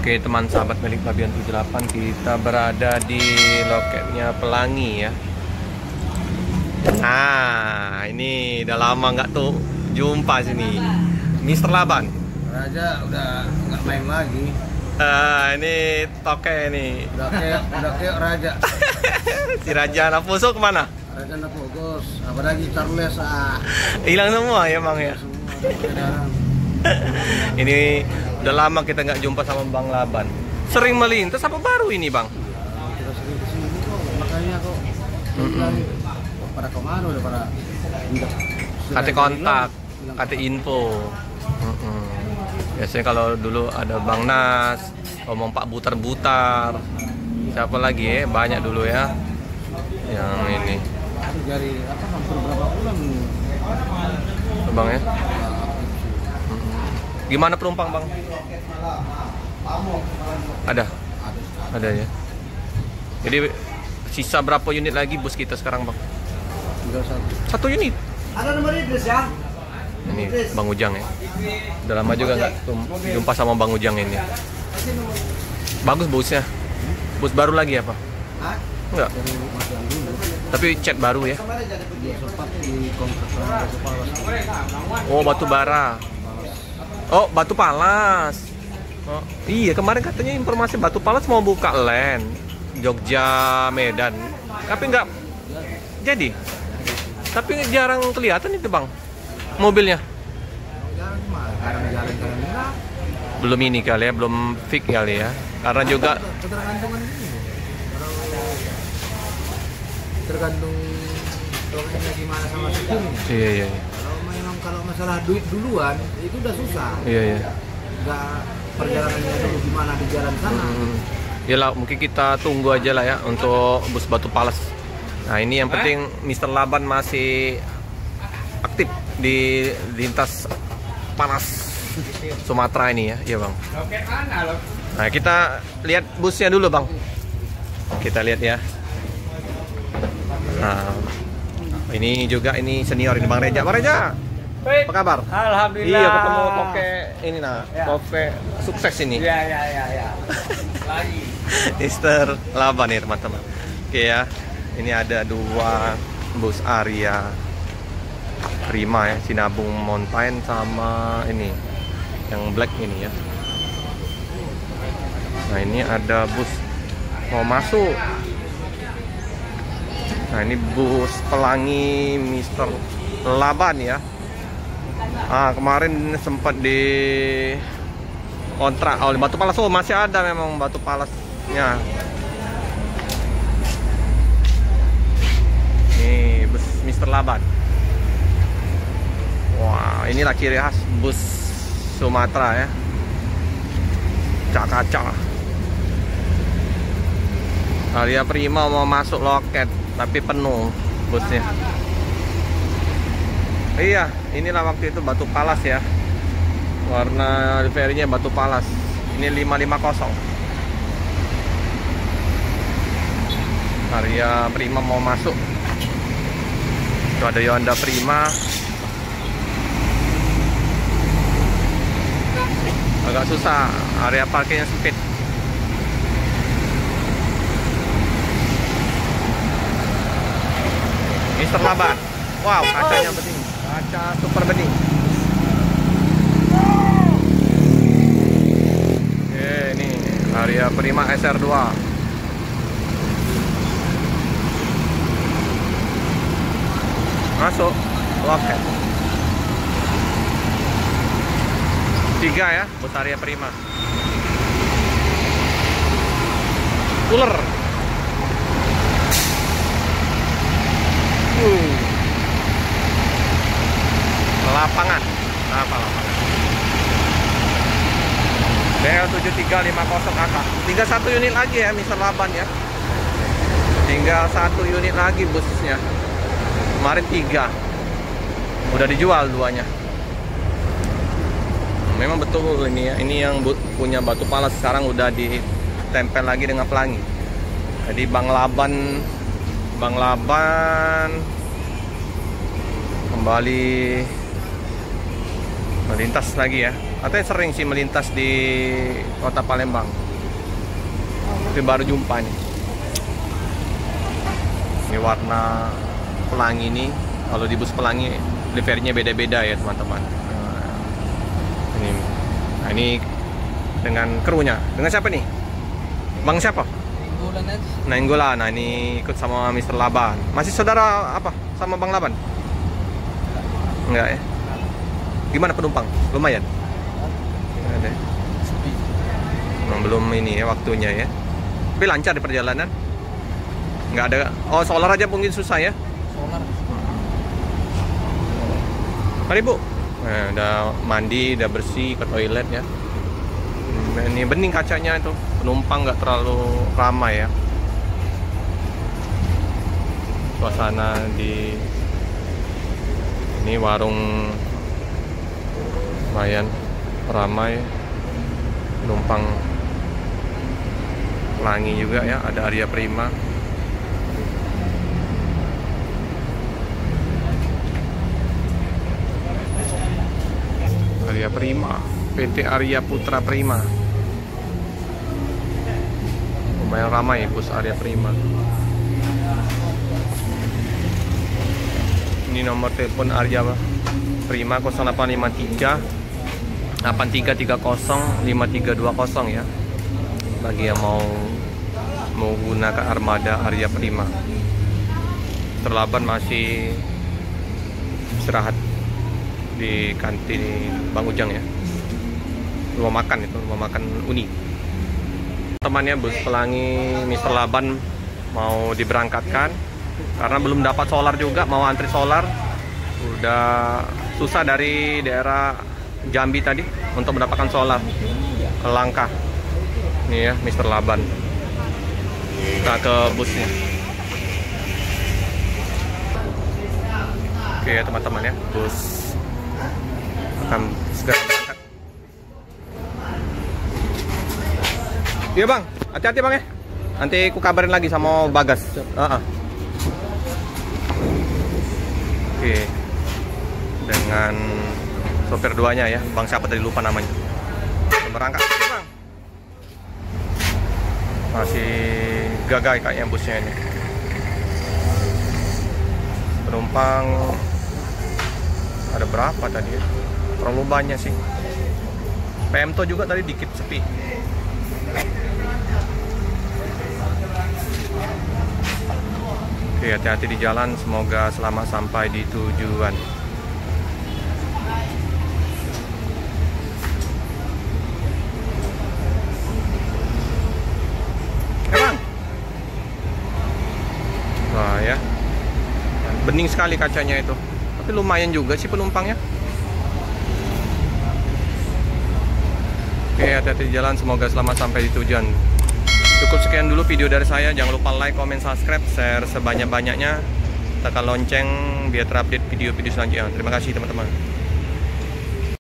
Oke teman sahabat Balik Pabian 78, kita berada di loketnya Pelangi ya. Nah ini udah lama nggak tuh jumpa sini Mister Laban. Raja udah nggak main lagi. Ini toke nih. Udah kayak Raja. Si Raja anak Puso kemana? Raja anak Bogos. Apalagi Charles Hilang semua ya bang ya. Ini udah lama kita nggak jumpa sama Bang Laban. Sering melintas apa baru ini bang? Kita sering kesini kok, makanya kok. Pada kemana udah pada Kate kontak, kate info. Biasanya kalau dulu ada Bang Nas, ngomong Pak Butar-Butar. Siapa lagi ya? Banyak dulu ya. Yang ini. Dari apa hampir berapa bulan nih? Bang ya. Gimana penumpang bang? Ada ya. Jadi sisa berapa unit lagi bus kita sekarang bang? Satu unit. Ada nomor Idris ya? Ini Bang Ujang ya. Udah lama juga nggak jumpa sama Bang Ujang ini. Bagus busnya. Bus baru lagi apa? Enggak. Tapi cat baru ya. Oh batu bara. Oh batu palas. Oh, iya kemarin katanya informasi batu palas mau buka land Jogja Medan. Tapi nggak jadi. Tapi jarang kelihatan itu bang mobilnya. Belum ini kali ya, belum fix kali ya. Karena juga tergantung doanya gimana sama supirnya. Iya. Kalau masalah duit duluan itu udah susah. Iya. Nggak perjalanannya dulu gimana di jalan sana. Yalah mungkin kita tunggu aja lah ya untuk bus batu palas. Nah ini yang penting Mister Laban masih aktif di lintas panas Sumatera ini ya, iya bang. Nah kita lihat busnya dulu bang. Kita lihat ya. Nah ini juga ini senior ini Bang Reja. Bang Reja, apa kabar? Alhamdulillah. Iya ketemu toke ini nah, toke sukses ini. Iya. Lagi. Mister Laban nih teman-teman. Oke ya. Ini ada dua bus Aria Prima ya, Sinabung Mountain sama ini yang black ini ya. Nah ini ada bus mau masuk. Nah ini bus Pelangi Mister Laban ya. Kemarin sempat di kontrak oleh batu palas. Oh masih ada memang batu palasnya. Nih bus Mister Laban. Wah inilah ciri khas bus Sumatera ya. Kaca. Aria Prima mau masuk loket tapi penuh busnya. Iya, inilah waktu itu batu palas ya. Warna liverinya batu palas. Ini 550. Aria Prima mau masuk. Itu ada Yonda Prima. Agak susah, area parkirnya sempit. Mister Laban. Wow, kacanya bening. Kaca super bening. Oke, ini Aria Prima SR2. Masuk loket. 3 ya, bus Aria Prima. Ular. Lapangan. Apa lapangan? DL7350 AK. Tinggal 1 unit lagi ya Mister Laban ya. Tinggal 1 unit lagi busnya. Kemarin 3. Udah dijual 2-nya. Memang betul ini ya. Ini yang punya batu palas sekarang udah ditempel lagi dengan Pelangi. Jadi Bang Laban kembali melintas lagi ya. Katanya sering sih melintas di kota Palembang. Tapi baru jumpa nih. Ini warna pelangi nih. Kalau di bus pelangi liverinya beda-beda ya teman-teman. Nah, ini dengan krunya. Dengan siapa nih? Bang siapa? Nainggolan aja. Nainggolan. Nah ini ikut sama Mr. Laban. Masih saudara apa? Sama Bang Laban? Enggak ya? Gimana penumpang? Lumayan? Ada. Memang belum ini ya waktunya ya. Tapi lancar di perjalanan? Nggak ada. Oh solar aja mungkin susah ya? Solar. Mari Bu. Nah, udah mandi, udah bersih, ke toilet ya. Ini bening kacanya itu. Penumpang nggak terlalu ramai ya. Suasana di ini warung lumayan ramai. Penumpang Pelangi juga ya, ada Arya Prima. Arya Prima, PT Arya Putra Prima. Lumayan ramai bus Arya Prima. Ini nomor telepon Arya Prima 0853 8330 5320 ya. Bagi yang mau menggunakan armada Arya Prima. Terlaban masih istirahat di kantin Bang Ujang ya. Rumah makan itu, rumah makan Uni. Temannya bus Pelangi Mr. Laban mau diberangkatkan karena belum dapat solar juga, mau antri solar. Udah susah dari daerah Jambi tadi untuk mendapatkan solar. Langkah. Ini ya Mr. Laban. Kita ke busnya. Oke ya teman-teman ya, bus akan segera berangkat. Iya Bang, hati-hati Bang ya. Nanti ku kabarin lagi sama Bagas. Oke. Dengan sopir duanya ya, Bang siapa tadi lupa namanya. Berangkat Bang. Masih gagal kayaknya busnya ini. Penumpang ada berapa tadi ya? Terlalu banyak sih. PMTO juga tadi dikit sepi. Oke, hati-hati di jalan, semoga selamat sampai di tujuan. Wah ya, bening sekali kacanya itu. Tapi lumayan juga sih penumpangnya. Oke, hati-hati di jalan, semoga selamat sampai di tujuan. Cukup sekian dulu video dari saya. Jangan lupa like, comment, subscribe, share sebanyak-banyaknya. Tekan lonceng biar terupdate video-video selanjutnya. Terima kasih teman-teman.